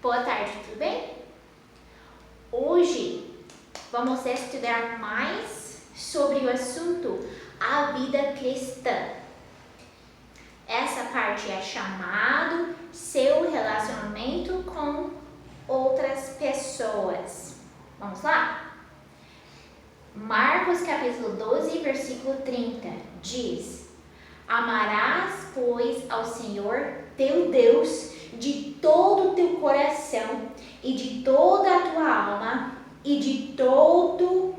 Boa tarde, tudo bem? Hoje vamos estudar mais sobre o assunto a vida cristã. Essa parte é chamado seu relacionamento com outras pessoas. Vamos lá? Marcos capítulo 12, versículo 30 diz: Amarás, pois, ao Senhor teu Deus de todo o teu coração e de toda a tua alma e de todo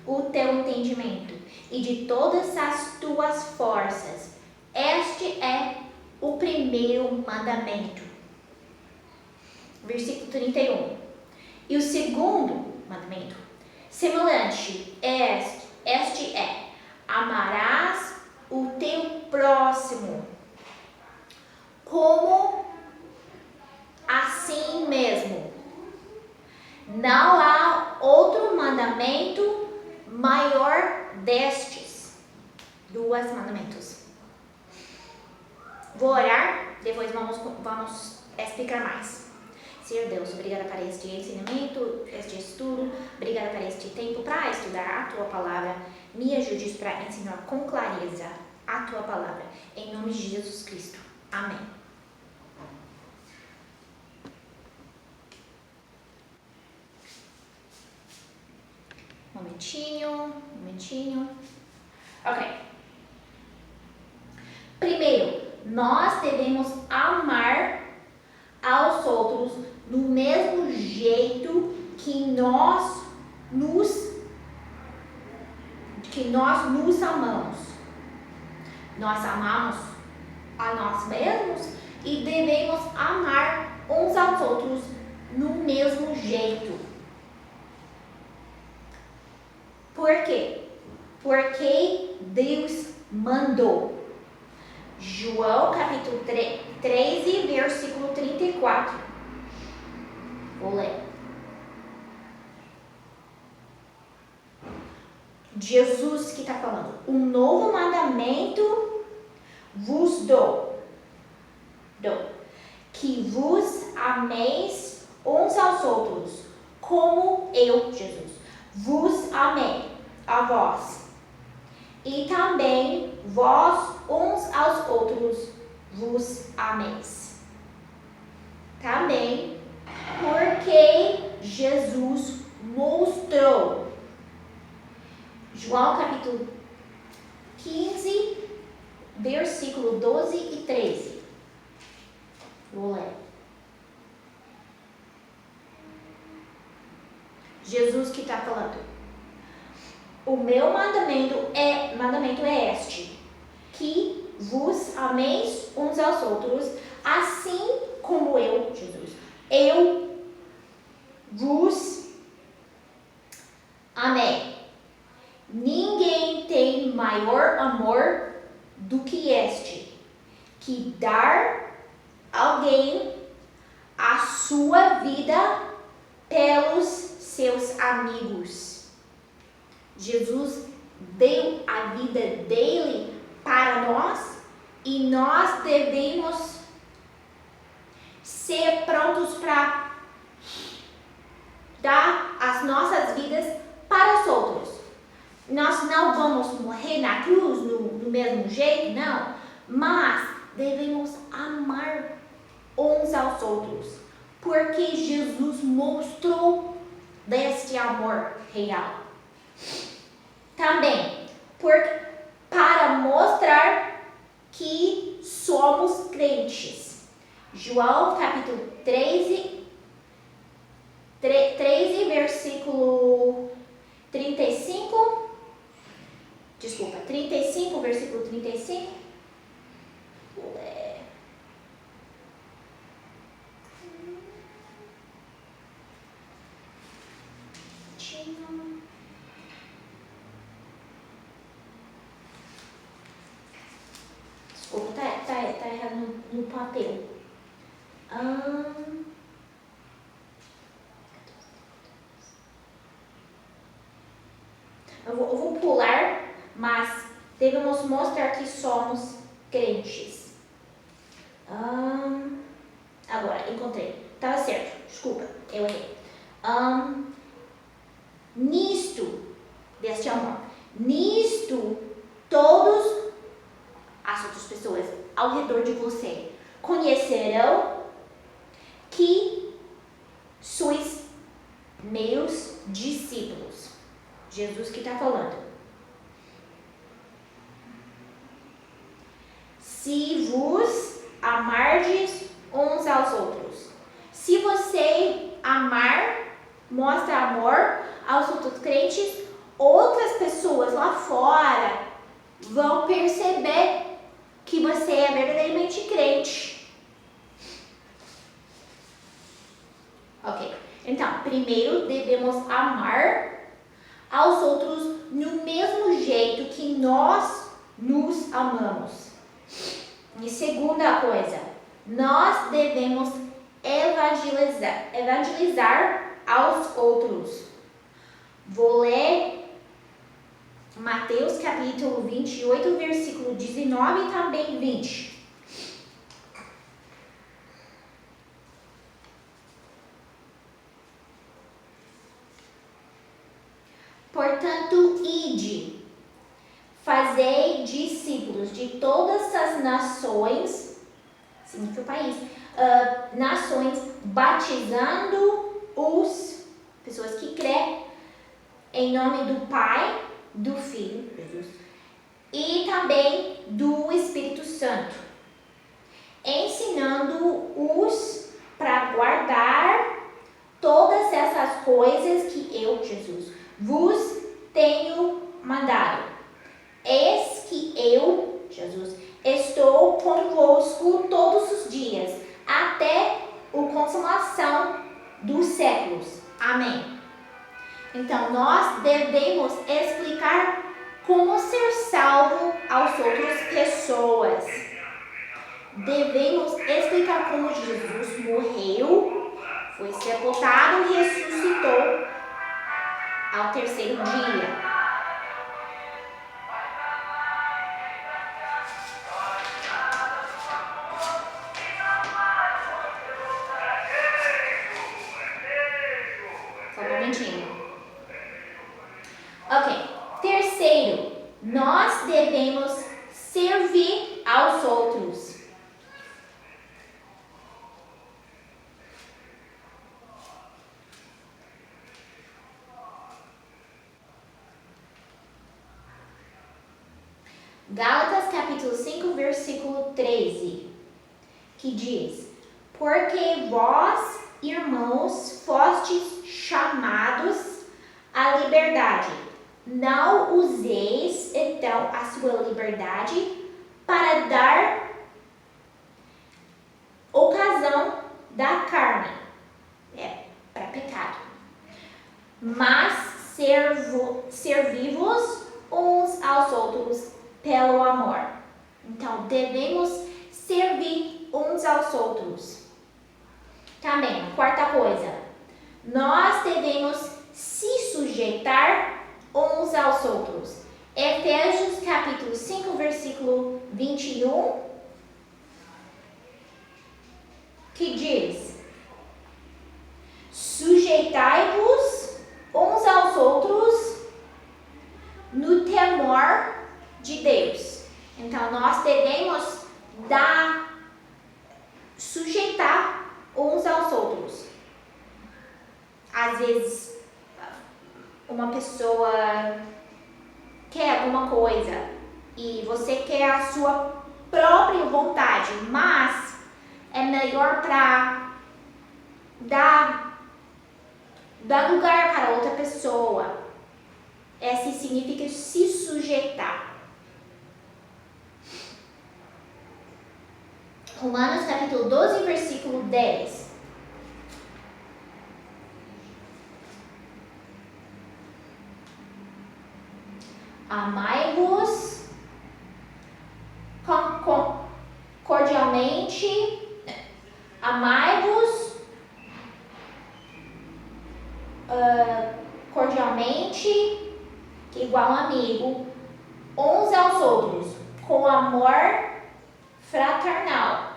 o teu entendimento e de todas as tuas forças. Este é o primeiro mandamento. Versículo 31. E o segundo mandamento, semelhante, este é: amarás o teu próximo como a si mesmo. Não há outro mandamento maior destes. Dois mandamentos. Vou orar, depois vamos explicar mais. Senhor Deus, obrigada por este ensinamento, este estudo, obrigada por este tempo para estudar a Tua Palavra. Me ajude para ensinar com clareza a Tua Palavra. Em nome de Jesus Cristo. Amém. Momentinho. Ok. Primeiro, nós devemos amar aos outros do mesmo jeito que nós nos amamos. Nós amamos a nós mesmos e devemos amar uns aos outros no mesmo jeito. Por quê? Porque Deus mandou. João capítulo 13, versículo 34. Vou ler. Jesus que está falando: um novo mandamento vos dou, que vos ameis uns aos outros, como eu, Jesus, vos amei a vós. E também vós uns aos outros vos ameis. Também porque Jesus mostrou. João capítulo 15, versículo 12 e 13. Vou ler. Jesus que está falando: o meu mandamento é este, que vos ameis uns aos outros, assim como eu, Jesus, eu vos amei. Ninguém tem maior amor do que este, que dar alguém a sua vida pelos seus amigos. Jesus deu a vida dele para nós e nós devemos ser prontos para dar as nossas vidas para os outros. Nós não vamos morrer na cruz do mesmo jeito, não, mas devemos amar uns aos outros, porque Jesus mostrou deste amor real. Também para mostrar que somos crentes. João capítulo 13, versículo 35. Desculpa, 35, versículo 35. Desculpa, tá errado no papel. Eu vou pular, mas devemos mostrar que somos crentes. Agora, encontrei. Tava certo, desculpa, eu errei. Nisto, deste amor, nisto, todos as outras pessoas ao redor de você conhecerão que sois meus discípulos. Jesus que está falando. Se vos amardes uns aos outros. Se você amar, mostra amor aos outros crentes, outras pessoas lá fora vão perceber que você é verdadeiramente crente. Ok. Então, primeiro devemos amar aos outros no mesmo jeito que nós nos amamos. E segunda coisa, nós devemos evangelizar aos outros. Vou ler Mateus capítulo 28, versículo 19 e também 20. Portanto, ide, fazei discípulos de todas as nações, significa o país, nações, batizando-os, pessoas que creem, em nome do Pai, do Filho, Jesus, e também do Espírito Santo, ensinando-os para guardar todas essas coisas que eu, Jesus, vos tenho mandado. Eis que eu, Jesus, estou convosco todos os dias, até a consumação dos séculos. Amém. Então, nós devemos explicar como ser salvo às outras pessoas. Devemos explicar como Jesus morreu, foi sepultado e ressuscitou ao terceiro dia. Só um momentinho. Ok. Terceiro, nós devemos servir aos outros. Gálatas capítulo 5, versículo 13, que diz: porque vós, irmãos, fostes chamados à liberdade. Não useis, então, a sua liberdade para dar ocasião da carne, para pecado. Mas servi-vos uns aos outros pelo amor. Então, devemos servir uns aos outros. Também, quarta coisa, nós devemos se sujeitar uns aos outros. Efésios capítulo 5, versículo 21, que diz: sujeitai-vos uns aos outros no temor de Deus. Então, nós devemos sujeitar uns aos outros. Às vezes, uma pessoa quer alguma coisa e você quer a sua própria vontade, mas é melhor para dar lugar para outra pessoa. Esse significa se sujeitar. Romanos capítulo 12, versículo 10. Amai-vos cordialmente, amai-vos cordialmente, igual amigo, uns aos outros, com amor fraternal.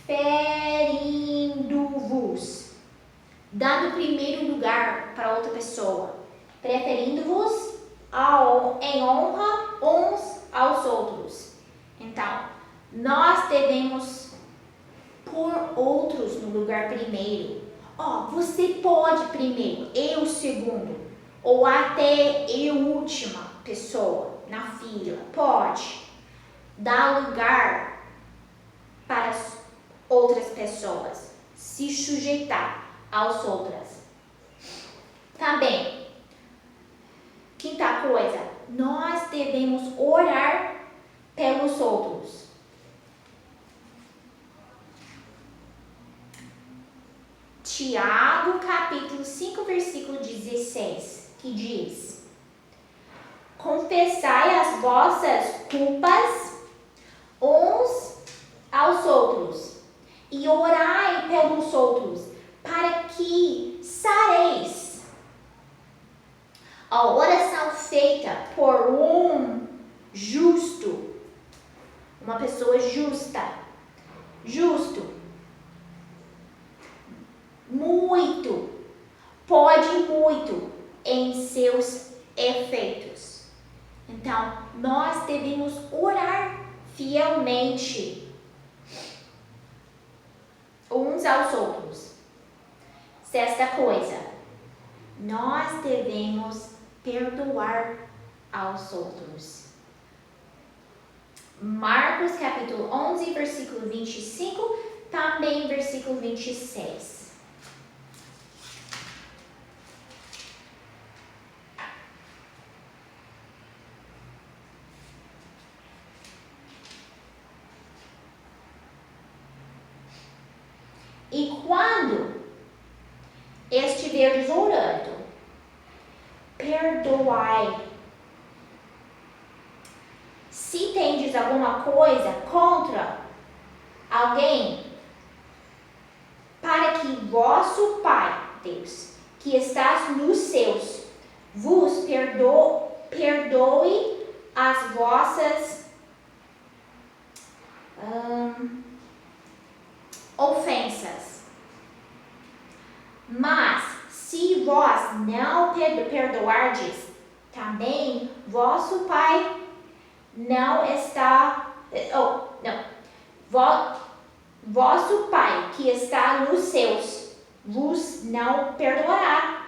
preferindo-vos, dando primeiro lugar para outra pessoa, preferindo-vos em honra uns aos outros. Então, nós devemos pôr outros no lugar primeiro. Você pode primeiro, eu segundo, ou até eu última pessoa na fila. Pode dar lugar para as outras pessoas, se sujeitar às outras. Também, quinta coisa, nós devemos orar pelos outros. Tiago, capítulo 5, versículo 16, que diz: confessai as vossas culpas uns aos outros e orai pelos outros, para que sareis. A oração feita por um justo, uma pessoa justo, pode muito em seus efeitos. Então, nós devemos orar fielmente uns aos outros. Sexta coisa, nós devemos perdoar aos outros. Marcos capítulo 11, versículo 25, também versículo 26. E quando estiveres orando, perdoai. Se tendes alguma coisa contra alguém, para que vosso Pai, Deus, que estás nos céus, vos perdoe as vossas ofensas. Mas se vós não perdoardes, também vosso Pai vosso Pai que está nos céus vos não perdoará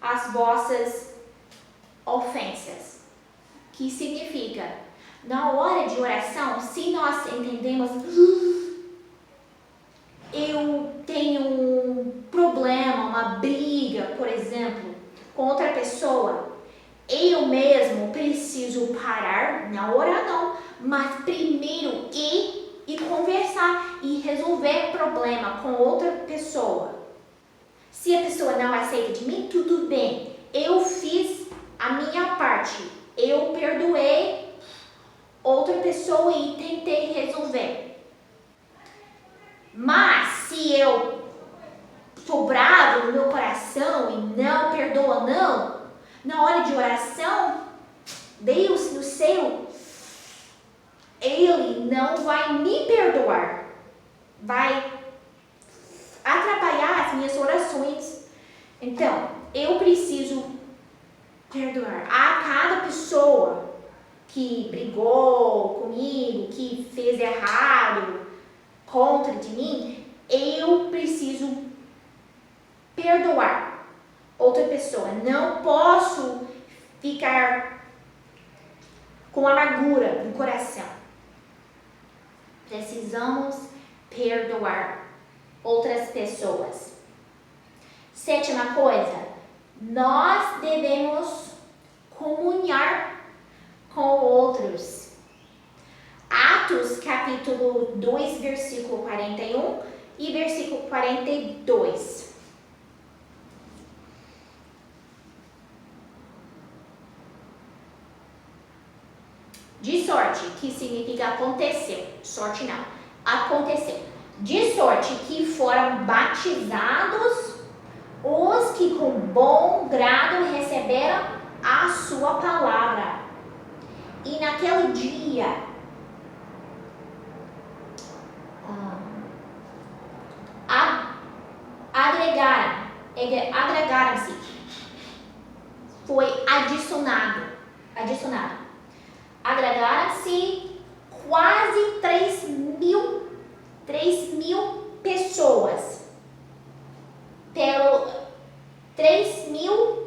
as vossas ofensas. Que significa, na hora de oração, se nós entendemos, eu tenho um problema, uma briga, por exemplo, com outra pessoa, eu mesmo preciso parar, não orar não, mas primeiro ir e conversar e resolver problema com outra pessoa. Se a pessoa não aceita de mim, tudo bem, eu fiz a minha parte, eu perdoei outra pessoa e tentei resolver. Mas se eu estou bravo no meu coração e não perdoa não, na hora de oração, Deus no céu, Ele não vai me perdoar, vai atrapalhar as minhas orações. Então, eu preciso perdoar a cada pessoa que brigou comigo, que fez errado contra de mim, eu preciso perdoar outra pessoa. Não posso ficar com amargura no coração. Precisamos perdoar outras pessoas. Sétima coisa, nós devemos comunhar com outros. Atos capítulo 2, versículo 41 e versículo 42. De sorte, que significa aconteceu. Sorte não, aconteceu. De sorte que foram batizados os que com bom grado receberam a sua palavra. E naquele dia agregaram-se. Foi adicionado. Agregaram-se quase 3.000 pessoas. 3.000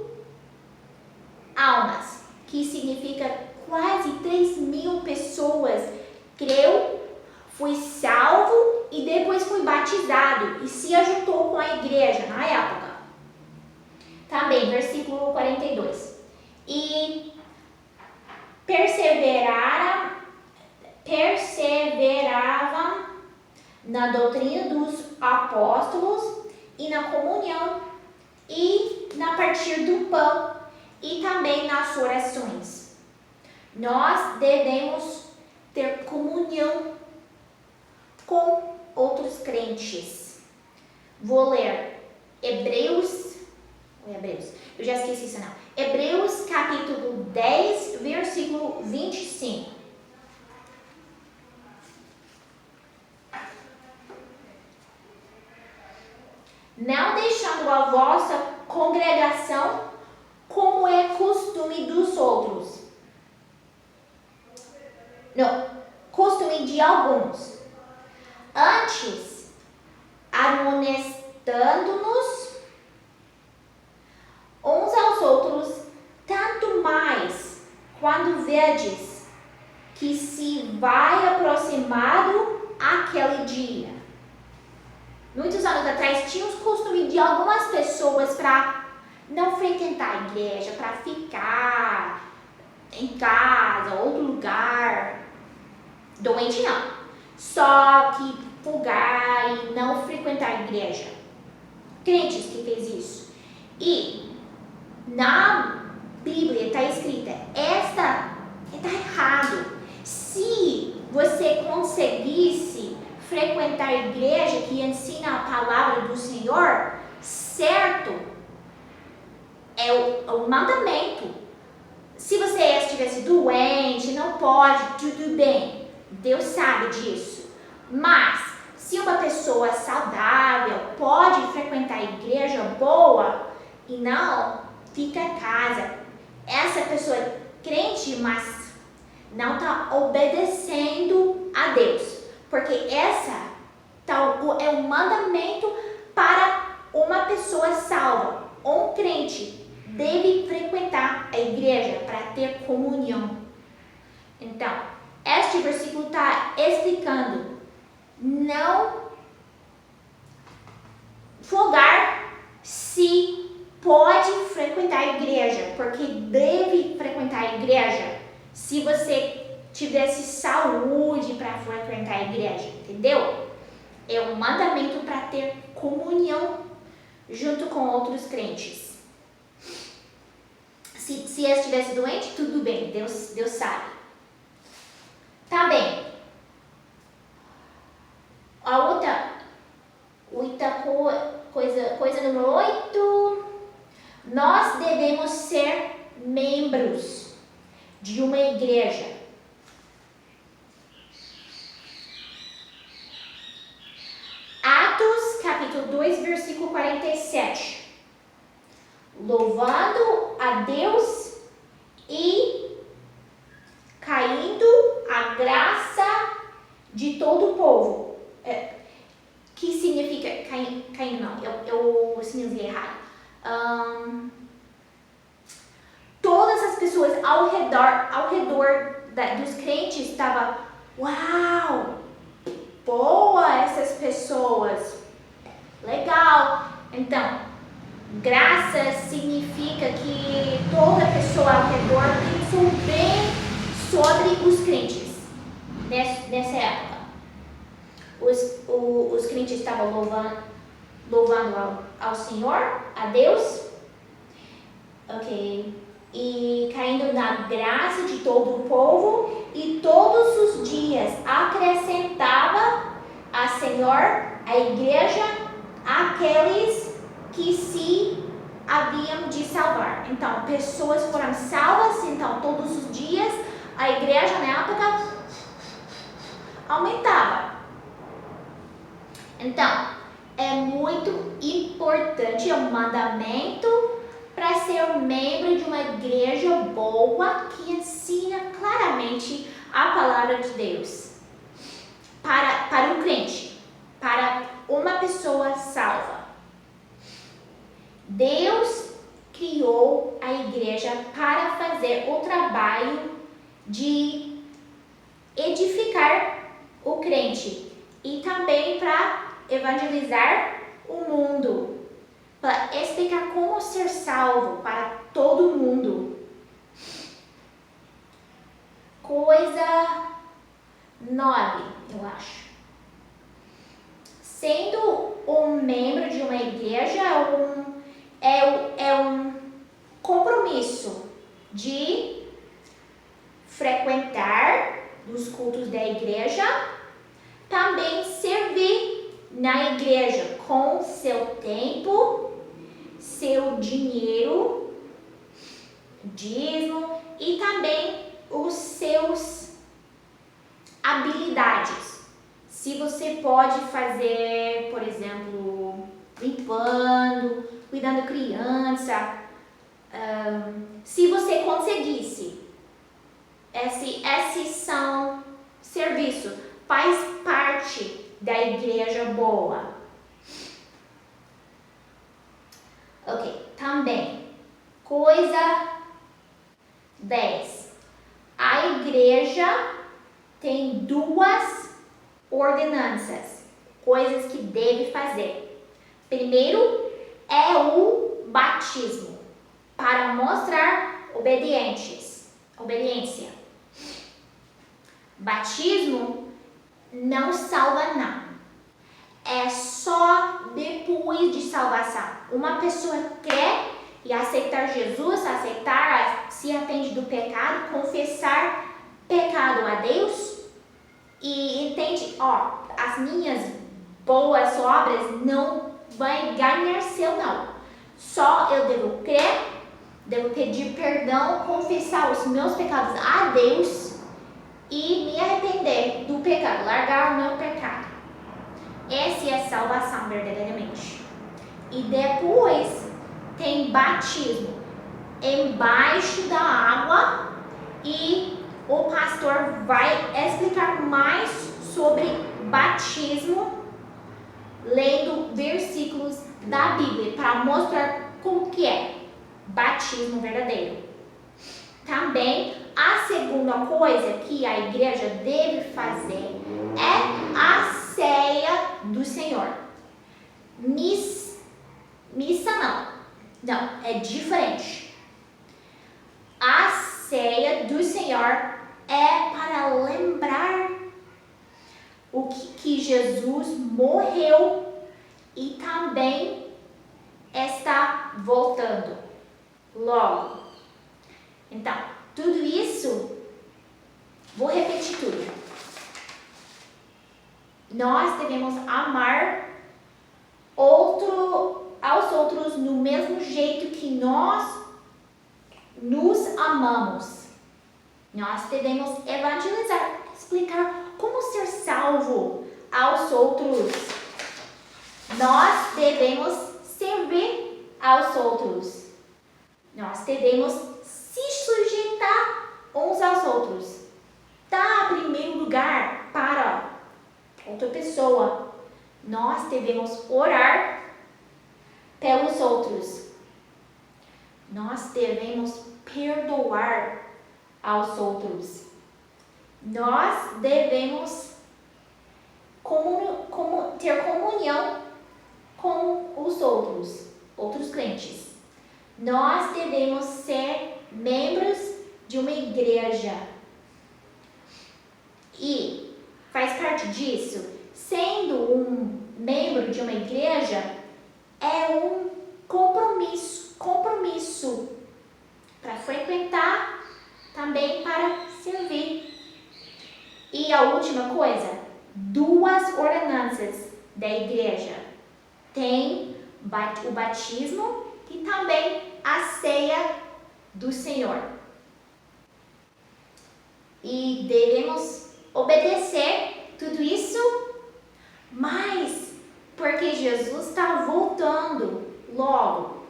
almas, que significa quase 3.000 pessoas creu, foi salvo e depois foi batizado e se ajuntou com a igreja na época. Também, versículo 42. E perseveravam na doutrina dos apóstolos e na comunhão e na partir do pão e também nas orações. Nós devemos ter comunhão com outros crentes. Vou ler Hebreus, eu já esqueci isso não. Hebreus capítulo 10, versículo 25. Não deixando a vossa congregação como é costume dos outros. Não, costume de alguns. Antes, amonestando-nos uns aos outros, tanto mais quando vedes que se vai aproximado aquele dia. Muitos anos atrás, tinha os costumes de algumas pessoas para não frequentar a igreja, para ficar em casa, outro lugar, doente não. Só que pulgar e não frequentar a igreja. Crentes que fez isso. E na Bíblia está escrita, está errado. Se você conseguisse frequentar a igreja que ensina a palavra do Senhor, certo, é o mandamento. Se você estivesse doente, não pode, tudo bem. Deus sabe disso. Mas, se uma pessoa saudável pode frequentar a igreja boa e não fica em casa, essa pessoa é crente, mas não está obedecendo a Deus. Porque essa é um mandamento para uma pessoa salva. Um crente deve frequentar a igreja para ter comunhão. Então, este versículo está explicando: não folgar se pode frequentar a igreja, porque deve frequentar a igreja se você tivesse saúde para frequentar a igreja, entendeu? É um mandamento para ter comunhão junto com outros crentes. Se eu estivesse doente, tudo bem, Deus sabe. Tá bem. A outra coisa número 8, nós devemos ser membros de uma igreja. Atos, capítulo 2, versículo 47. Louvando a Deus e caindo a graça de todo o povo. Que significa, caindo não, eu sinalizei errado. Todas as pessoas ao redor dos crentes estavam, uau, boa essas pessoas, legal. Então, graça significa que toda pessoa ao redor pensou bem sobre os crentes nessa época. Os crentes estavam louvando ao Senhor, a Deus, ok, e caindo na graça de todo o povo, e todos os dias acrescentava a Senhor, a igreja, aqueles que se haviam de salvar. Então, pessoas foram salvas, então todos os dias a igreja na época aumentava. Então, é muito importante, é um mandamento para ser um membro de uma igreja boa que ensina claramente a palavra de Deus para um crente, para uma pessoa salva. Deus criou a igreja para fazer o trabalho de edificar o crente e também para evangelizar o mundo, para explicar como ser salvo para todo mundo. Coisa 9, eu acho. Sendo um membro de uma igreja é um compromisso de frequentar os cultos da igreja, também servir na igreja com seu tempo, seu dinheiro, dízimo e também os seus habilidades. Se você pode fazer, por exemplo, limpando, cuidando criança, se você conseguisse, esses são serviços, faz parte da igreja boa. Ok, também, coisa 10. A igreja tem 2 ordenanças, coisas que deve fazer. Primeiro é o batismo, para mostrar obediência. Batismo não salva não. É só depois de salvação. Uma pessoa quer e aceitar Jesus, se arrepende do pecado, confessar pecado a Deus e entende, as minhas boas obras não vai ganhar céu não. Só eu devo crer, devo pedir perdão, confessar os meus pecados a Deus e me arrepender do pecado, largar o meu pecado. Essa é a salvação verdadeiramente. E depois tem batismo embaixo da água e o pastor vai explicar mais sobre batismo lendo versículos da Bíblia para mostrar como que é batismo verdadeiro. Também a segunda coisa que a igreja deve fazer é a ceia do Senhor. Missa não, é diferente. A ceia do Senhor é para lembrar o que Jesus morreu e também está voltando logo. Então, tudo isso, vou repetir tudo. Nós devemos amar aos outros no mesmo jeito que nós nos amamos. Nós devemos evangelizar, explicar como ser salvo aos outros. Nós devemos servir aos outros. Nós devemos se sujeitar uns aos outros. Dar primeiro lugar para outra pessoa. Nós devemos orar pelos outros. Nós devemos perdoar aos outros. Nós devemos ter comunhão com os outros crentes. Nós devemos ser membros de uma igreja. E faz parte disso, sendo um membro de uma igreja, é um compromisso para frequentar, também para servir. E a última coisa, 2 ordenanças da igreja. Tem o batismo e também a ceia do Senhor. E devemos obedecer tudo isso, mas porque Jesus está voltando logo.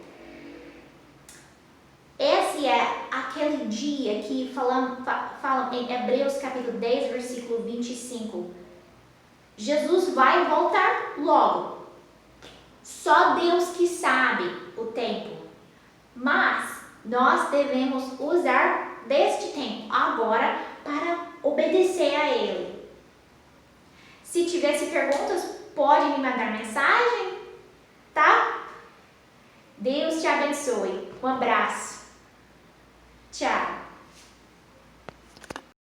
Esse é aquele dia que fala em Hebreus capítulo 10, versículo 25. Jesus vai voltar logo. Só Deus que sabe o tempo. Mas nós devemos usar deste tempo agora para obedecer a Ele. Se tivesse perguntas, pode me mandar mensagem, tá? Deus te abençoe. Um abraço. Tchau.